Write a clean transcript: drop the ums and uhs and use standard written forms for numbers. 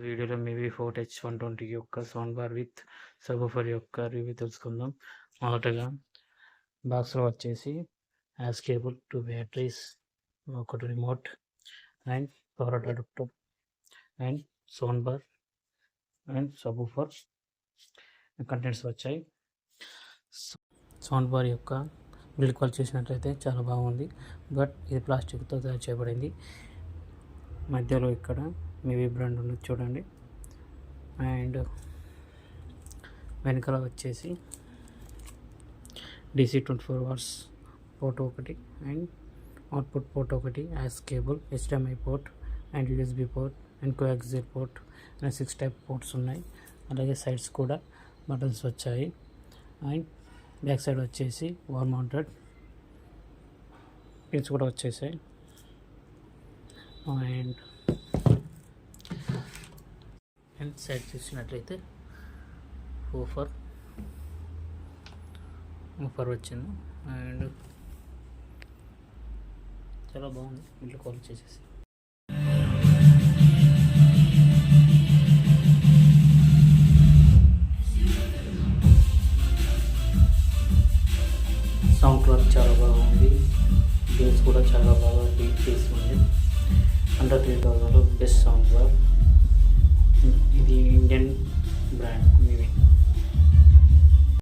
వీడియోలో maybe 4H120 యొక్క sound bar with subwoofer యొక్క రివ్యూ తెలుసుకుందాం. మొదటగా బాక్స్‌లో వచ్చేసి యాస్ కేబుల్, 2 బ్యాటరీస్, ఒకటి remote and power adapter and sound bar and subwoofer contents వచ్చాయి. సౌండ్ బార్ యొక్క బిల్డ్ క్వాలిటీ చూసినట్లయితే చాలా బాగుంది. బట్ ఇది ప్లాస్టిక్‌తో తయారు చేయబడింది. మధ్యలో ఇక్కడ మేబీ బ్రాండ్ ఉన్నది చూడండి. అండ్ వెనకాల వచ్చేసి DC 24 వాట్స్ పోర్ట్ ఒకటి అండ్ అవుట్పుట్ పోర్ట్ ఒకటి, యాస్ cable, HDMI port and USB port and coaxial port and 6 type ports ఉన్నాయి. అలాగే సైడ్స్ కూడా బటన్స్ వచ్చాయి. అండ్ బ్యాక్ సైడ్ వచ్చేసి వాల్ మౌంటెడ్ పిన్స్ కూడా వచ్చేసాయి. అండ్ సైడ్ చూసినట్లయితే ఊఫర్ వచ్చింది. అండ్ చాలా బాగుంది బిల్డ్ క్వాలిటీ చేసేసి. సౌండ్ క్వాలిటీ చాలా బాగుంది. బేస్ కూడా చాలా బాగా బీట్ చేసి ఉంది. Under 3000 best sound bar. ఇది ఇండియన్ బ్రాండ్.